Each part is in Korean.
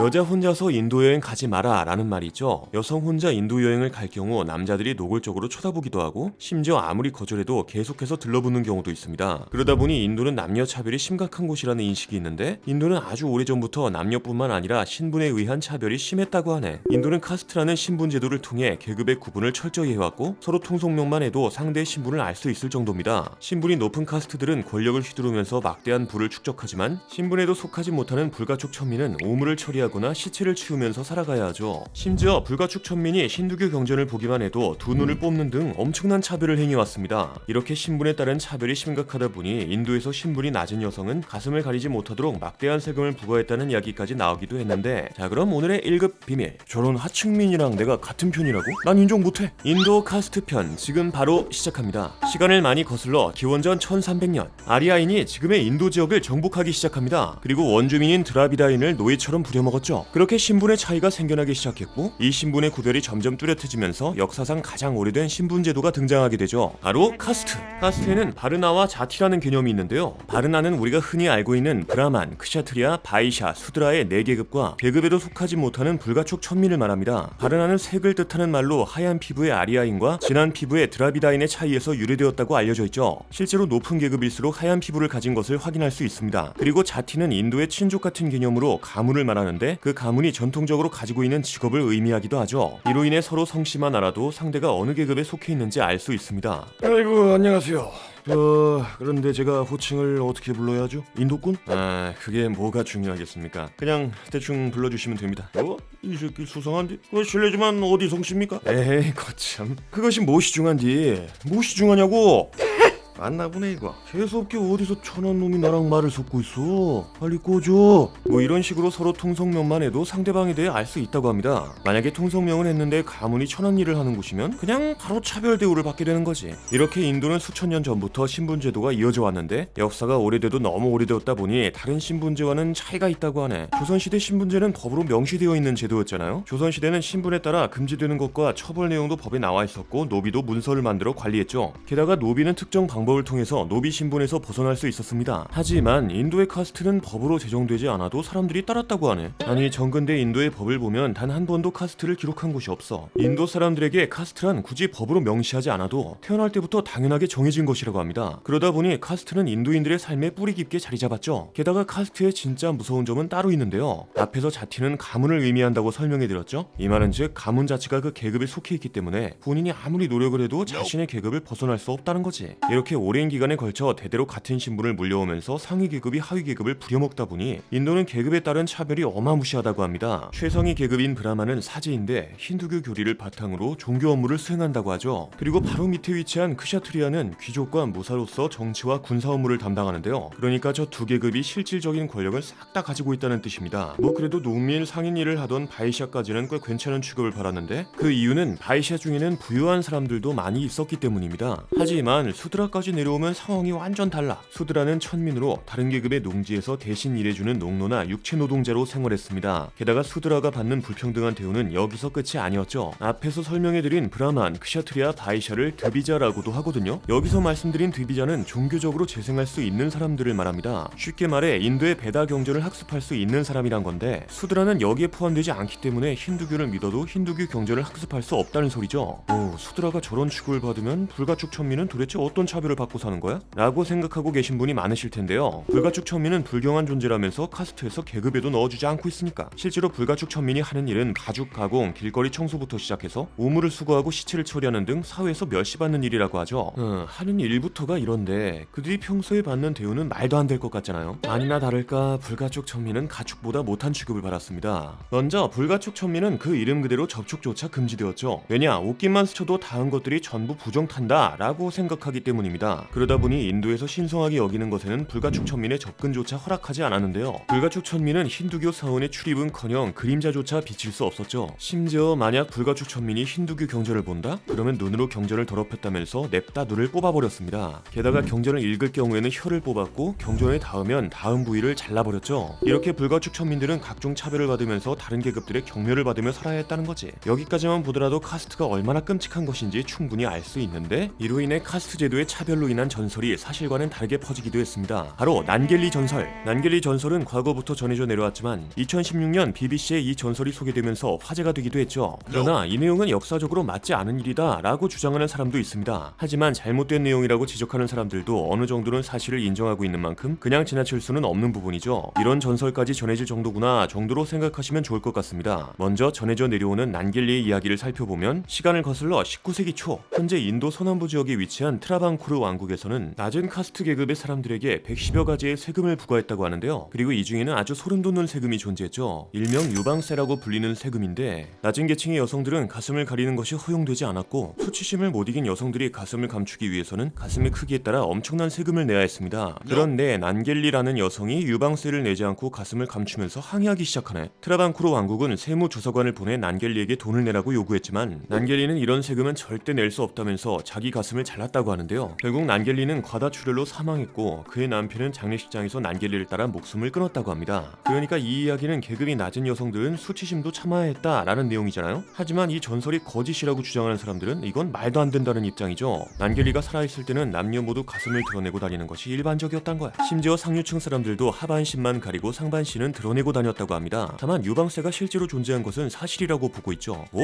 여자 혼자서 인도 여행 가지 마라 라는 말이 있죠. 여성 혼자 인도 여행을 갈 경우 남자들이 노골적으로 쳐다보기도 하고 심지어 아무리 거절해도 계속해서 들러붙는 경우도 있습니다. 그러다 보니 인도는 남녀 차별이 심각한 곳이라는 인식이 있는데 인도는 아주 오래전부터 남녀뿐만 아니라 신분에 의한 차별이 심했다고 하네. 인도는 카스트라는 신분 제도를 통해 계급의 구분을 철저히 해왔고 서로 통속명만 해도 상대의 신분을 알 수 있을 정도입니다. 신분이 높은 카스트들은 권력을 휘두르면서 막대한 부를 축적하지만 신분에도 속하지 못하는 불가촉 천민은 오물을 처리하거나 시체를 치우면서 살아가야 하죠. 심지어 불가촉 천민이 힌두교 경전을 보기만 해도 두 눈을 뽑는 등 엄청난 차별을 행해왔습니다. 이렇게 신분에 따른 차별이 심각하다 보니 인도에서 신분이 낮은 여성은 가슴을 가리지 못하도록 막대한 세금을 부과했다는 이야기까지 나오기도 했는데, 자 그럼 오늘의 1급 비밀, 저런 하층민이랑 내가 같은 편이라고? 난 인정 못해. 인도 카스트 편 지금 바로 시작합니다. 시간을 많이 거슬러 기원전 1300년 아리아인이 지금의 인도 지역을 정복하기 시작합니다. 그리고 원주민인 드라비다인을 노예처럼 부려먹었죠. 그렇게 신분의 차이가 생겨나기 시작했고 이 신분의 구별이 점점 뚜렷해지면서 역사상 가장 오래된 신분 제도가 등장하게 되죠. 바로 카스트. 카스트에는 바르나와 자티라는 개념이 있는데요. 바르나는 우리가 흔히 알고 있는 브라만, 크샤트리아, 바이샤, 수드라의 4계급과 계급에도 속하지 못하는 불가촉 천민을 말합니다. 바르나는 색을 뜻하는 말로 하얀 피부의 아리아인과 진한 피부의 드라비다인의 차이에서 유래되었다고 알려져 있죠. 실제로 높은 계급일수록 하얀 피부를 가진 것을 확인할 수 있습니다. 그리고 자티는 인도의 친족 같은 개념으로 가문을 말하는데 그 가문이 전통적으로 가지고 있는 직업을 의미하기도 하죠. 이로 인해 서로 성씨만 알아도 상대가 어느 계급에 속해 있는지 알 수 있습니다. 아이고 안녕하세요. 그런데 제가 호칭을 어떻게 불러야 하죠? 인도꾼? 그게 뭐가 중요하겠습니까? 그냥 대충 불러주시면 됩니다. 이 새끼 수상한데? 실례지만 어디 성씨입니까? 에이 거참. 그것이 무엇이 중요한지. 무엇이 중요하냐고? 맞나 보네 이거. 재수없게 어디서 천한 놈이 나랑 말을 섞고 있어. 빨리 꺼줘. 뭐 이런 식으로 서로 통성명만 해도 상대방에 대해 알 수 있다고 합니다. 만약에 통성명을 했는데 가문이 천한 일을 하는 곳이면 그냥 바로 차별 대우를 받게 되는 거지. 이렇게 인도는 수천 년 전부터 신분제도가 이어져 왔는데 역사가 오래돼도 너무 오래되었다 보니 다른 신분제와는 차이가 있다고 하네. 조선시대 신분제는 법으로 명시되어 있는 제도였잖아요. 조선시대는 신분에 따라 금지되는 것과 처벌 내용도 법에 나와 있었고 노비도 문서를 만들어 관리했죠. 게다가 노비는 특정 방법을 통해서 노비 신분에서 벗어날 수 있었습니다. 하지만 인도의 카스트는 법으로 제정되지 않아도 사람들이 따랐다고 하네. 아니 정근대 인도의 법을 보면 단 한 번도 카스트를 기록한 곳이 없어. 인도 사람들에게 카스트란 굳이 법으로 명시하지 않아도 태어날 때부터 당연하게 정해진 것이라고 합니다. 그러다 보니 카스트는 인도인들의 삶에 뿌리 깊게 자리 잡았죠. 게다가 카스트의 진짜 무서운 점은 따로 있는데요. 앞에서 자티는 가문을 의미한다고 설명해드렸죠. 이 말은 즉 가문 자체가 그 계급에 속해 있기 때문에 본인이 아무리 노력을 해도 자신의 계급을 벗어날 수 없다는 거지. 이렇게 오랜 기간에 걸쳐 대대로 같은 신분을 물려오면서 상위 계급이 하위 계급을 부려먹다 보니 인도는 계급에 따른 차별이 어마무시하다고 합니다. 최상위 계급인 브라만은 사제인데 힌두교 교리를 바탕으로 종교 업무를 수행한다고 하죠. 그리고 바로 밑에 위치한 크샤트리아는 귀족과 무사로서 정치와 군사 업무를 담당하는데요. 그러니까 저 두 계급이 실질적인 권력을 싹 다 가지고 있다는 뜻입니다. 뭐 그래도 농민 상인 일을 하던 바이샤까지는 꽤 괜찮은 취급을 받았는데 그 이유는 바이샤 중에는 부유한 사람들도 많이 있었기 때문입니다. 하지만 수드라까지 내려오면 상황이 완전 달라. 수드라는 천민으로 다른 계급의 농지에서 대신 일해주는 농노나 육체 노동자로 생활했습니다. 게다가 수드라가 받는 불평등한 대우는 여기서 끝이 아니었죠. 앞에서 설명해드린 브라만, 크샤트리아, 바이샤를 드비자라고도 하거든요. 여기서 말씀드린 드비자는 종교적으로 재생할 수 있는 사람들을 말합니다. 쉽게 말해 인도의 베다 경전을 학습할 수 있는 사람이란 건데 수드라는 여기에 포함되지 않기 때문에 힌두교를 믿어도 힌두교 경전을 학습할 수 없다는 소리죠. 수드라가 저런 취급을 받으면 불가축 천민은 도대체 어떤 차별을 받고 사는 거야? 라고 생각하고 계신 분이 많으실 텐데요. 불가축 천민은 불경한 존재라면서 카스트에서 계급에도 넣어주지 않고 있으니까. 실제로 불가축 천민이 하는 일은 가죽 가공, 길거리 청소부터 시작해서 우물을 수거하고 시체를 처리하는 등 사회에서 멸시받는 일이라고 하죠. 하는 일부터가 이런데 그들이 평소에 받는 대우는 말도 안 될 것 같잖아요. 아니나 다를까 불가축 천민은 가축보다 못한 취급을 받았습니다. 먼저 불가축 천민은 그 이름 그대로 접촉조차 금지되었죠. 왜냐? 옷깃만 스쳐도 닿은 것들이 전부 부정탄다 라고 생각하기 때문입니다. 그러다 보니 인도에서 신성하게 여기는 것에는 불가축 천민의 접근조차 허락하지 않았는데요. 불가축 천민은 힌두교 사원의 출입은커녕 그림자조차 비칠 수 없었죠. 심지어 만약 불가축 천민이 힌두교 경전을 본다? 그러면 눈으로 경전을 더럽혔다면서 냅다 눈을 뽑아버렸습니다. 게다가 경전을 읽을 경우에는 혀를 뽑았고 경전에 닿으면 닿은 부위를 잘라버렸죠. 이렇게 불가축 천민들은 각종 차별을 받으면서 다른 계급들의 경멸을 받으며 살아야 했다는 거지. 여기까지만 보더라도 카스트가 얼마나 끔찍한 것인지 충분히 알 수 있는데 이로 인해 카스트 제도의 차별 차별로 인한 전설이 사실과는 다르게 퍼지기도 했습니다. 바로 난겔리 전설. 난겔리 전설은 과거부터 전해져 내려왔지만 2016년 BBC에 이 전설이 소개되면서 화제가 되기도 했죠. 그러나 이 내용은 역사적으로 맞지 않은 일이다 라고 주장하는 사람도 있습니다. 하지만 잘못된 내용이라고 지적하는 사람들도 어느 정도는 사실을 인정하고 있는 만큼 그냥 지나칠 수는 없는 부분이죠. 이런 전설까지 전해질 정도구나 정도로 생각하시면 좋을 것 같습니다. 먼저 전해져 내려오는 난겔리의 이야기를 살펴보면 시간을 거슬러 19세기 초 현재 인도 서남부 지역에 위치한 트라방쿠르 왕국에서는 낮은 카스트 계급의 사람들에게 110여 가지의 세금을 부과했다고 하는데요. 그리고 이 중에는 아주 소름 돋는 세금이 존재했죠. 일명 유방세라고 불리는 세금인데 낮은 계층의 여성들은 가슴을 가리는 것이 허용되지 않았고 수치심을 못 이긴 여성들이 가슴을 감추기 위해서는 가슴의 크기에 따라 엄청난 세금을 내야 했습니다. 그런데 난겔리라는 여성이 유방세를 내지 않고 가슴을 감추면서 항의하기 시작하네. 트라방쿠르 왕국은 세무조사관을 보내 난겔리에게 돈을 내라고 요구했지만 난겔리는 이런 세금은 절대 낼 수 없다면서 자기 가슴을 잘랐다고 하는데요. 결국 난겔리는 과다출혈로 사망했고 그의 남편은 장례식장에서 난겔리를 따라 목숨을 끊었다고 합니다. 그러니까 이 이야기는 계급이 낮은 여성들은 수치심도 참아야 했다라는 내용이잖아요. 하지만 이 전설이 거짓이라고 주장하는 사람들은 이건 말도 안 된다는 입장이죠. 난겔리가 살아있을 때는 남녀 모두 가슴을 드러내고 다니는 것이 일반적이었단 거야. 심지어 상류층 사람들도 하반신만 가리고 상반신은 드러내고 다녔다고 합니다. 다만 유방세가 실제로 존재한 것은 사실이라고 보고 있죠. 뭐?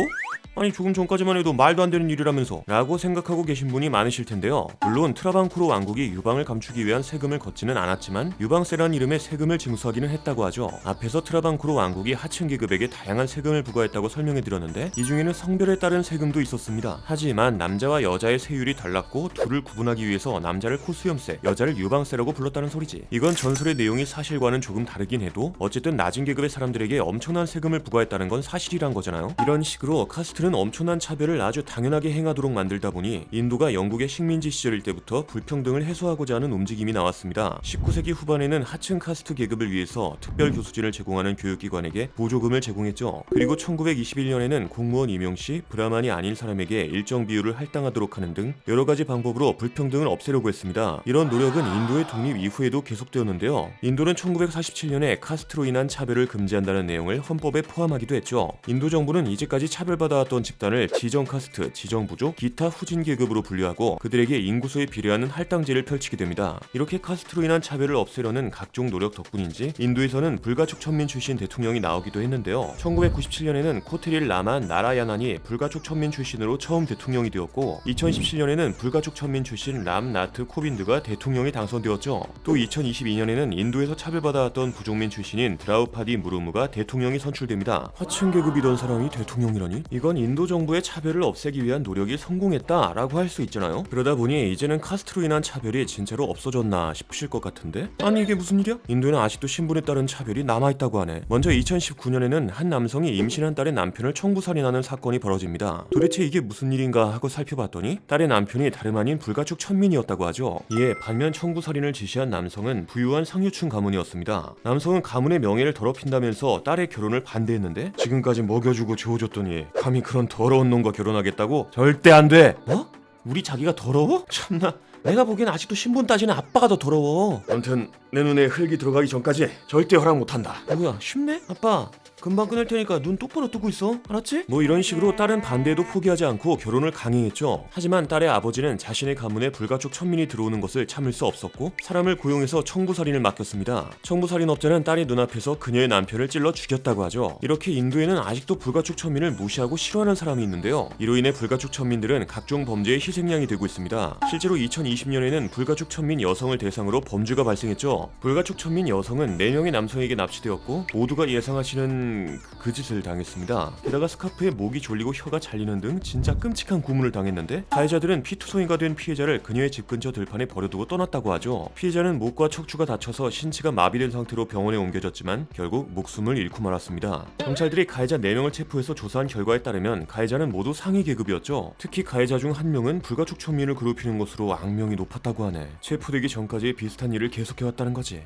아니 조금 전까지만 해도 말도 안 되는 일이라면서 라고 생각하고 계신 분이 많으실 텐데요. 물론 트라방쿠르 왕국이 유방을 감추기 위한 세금을 걷지는 않았지만 유방세란 이름의 세금을 징수하기는 했다고 하죠. 앞에서 트라방쿠르 왕국이 하층 계급에게 다양한 세금을 부과했다고 설명해 드렸는데 이 중에는 성별에 따른 세금도 있었습니다. 하지만 남자와 여자의 세율이 달랐고 둘을 구분하기 위해서 남자를 코수염세, 여자를 유방세라고 불렀다는 소리지. 이건 전설의 내용이 사실과는 조금 다르긴 해도 어쨌든 낮은 계급의 사람들에게 엄청난 세금을 부과했다는 건 사실이란 거잖아요. 이런 식으로 카스트는 엄청난 차별을 아주 당연하게 행하도록 만들다 보니 인도가 영국의 식민지 시절일 때부터 불평등을 해소하고자 하는 움직임이 나왔습니다. 19세기 후반에는 하층 카스트 계급을 위해서 특별 교수진을 제공하는 교육기관에게 보조금을 제공했죠. 그리고 1921년에는 공무원 임용 시 브라만이 아닌 사람에게 일정 비율을 할당하도록 하는 등 여러 가지 방법으로 불평등을 없애려고 했습니다. 이런 노력은 인도의 독립 이후에도 계속되었는데요. 인도는 1947년에 카스트로 인한 차별을 금지한다는 내용을 헌법에 포함하기도 했죠. 인도 정부는 이제까지 차별받아왔던 집단을 지정 카스트, 지정 부족, 기타 후진 계급으로 분류하고 그들에게 인구수에 비례하는 할당제를 펼치게 됩니다. 이렇게 카스트로 인한 차별을 없애려는 각종 노력 덕분인지 인도에서는 불가촉 천민 출신 대통령이 나오기도 했는데요. 1997년에는 코테릴 라만 나라야난이 불가촉 천민 출신으로 처음 대통령이 되었고 2017년에는 불가촉 천민 출신 람 나트 코빈드가 대통령이 당선되었죠. 또 2022년에는 인도에서 차별받아왔던 부족민 출신인 드라우파디 무르무가 대통령이 선출됩니다. 하층 계급이던 사람이 대통령이라니? 이건 인도 정부의 차별을 없애기 위한 노력이 성공했다라고 할 수 있잖아요. 그러다 보니 이제는 카스트로 인한 차별이 진짜로 없어졌나 싶으실 것 같은데? 아니 이게 무슨 일이야? 인도에는 아직도 신분에 따른 차별이 남아있다고 하네. 먼저 2019년에는 한 남성이 임신한 딸의 남편을 청부살인하는 사건이 벌어집니다. 도대체 이게 무슨 일인가 하고 살펴봤더니 딸의 남편이 다름 아닌 불가촉 천민이었다고 하죠. 이에 반면 청부살인을 지시한 남성은 부유한 상류층 가문이었습니다. 남성은 가문의 명예를 더럽힌다면서 딸의 결혼을 반대했는데 지금까지 먹여주고 재워줬더니 감히 그런 더러운 놈과 결혼하겠다고? 절대 안 돼! 뭐? 우리 자기가 더러워? 참나 내가 보기엔 아직도 신분 따지는 아빠가 더 더러워. 아무튼 내 눈에 흙이 들어가기 전까지 절대 허락 못한다. 뭐야 쉽네? 아빠 금방 끊을 테니까 눈 똑바로 뜨고 있어. 알았지? 뭐 이런 식으로 딸은 반대도 포기하지 않고 결혼을 강행했죠. 하지만 딸의 아버지는 자신의 가문에 불가촉 천민이 들어오는 것을 참을 수 없었고 사람을 고용해서 청부살인을 맡겼습니다. 청부살인업자는 딸의 눈앞에서 그녀의 남편을 찔러 죽였다고 하죠. 이렇게 인도에는 아직도 불가촉 천민을 무시하고 싫어하는 사람이 있는데요. 이로 인해 불가촉 천민들은 각종 범죄의 희생양이 되고 있습니다. 실제로 2020년에는 불가촉 천민 여성을 대상으로 범죄가 발생했죠. 불가촉 천민 여성은 4명의 남성에게 납치되었고 모두가 예상하시는 그 짓을 당했습니다. 게다가 스카프에 목이 졸리고 혀가 잘리는 등 진짜 끔찍한 고문을 당했는데 가해자들은 피투성이가 된 피해자를 그녀의 집 근처 들판에 버려두고 떠났다고 하죠. 피해자는 목과 척추가 다쳐서 신체가 마비된 상태로 병원에 옮겨졌지만 결국 목숨을 잃고 말았습니다. 경찰들이 가해자 4명을 체포해서 조사한 결과에 따르면 가해자는 모두 상위 계급이었죠. 특히 가해자 중 한 명은 불가촉 천민을 괴롭히는 것으로 악명이 높았다고 하네. 체포되기 전까지 비슷한 일을 계속해왔다는 거지.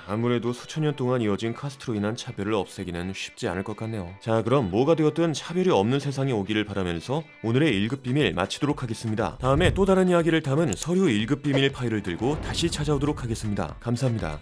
아무래도 수천 년 동안 이어진 카스트로 인한 차별을 없애기는 쉽지 않을 것 같네요. 자 그럼 뭐가 되었든 차별이 없는 세상이 오기를 바라면서 오늘의 1급 비밀 마치도록 하겠습니다. 다음에 또 다른 이야기를 담은 서류 1급 비밀 파일을 들고 다시 찾아오도록 하겠습니다. 감사합니다.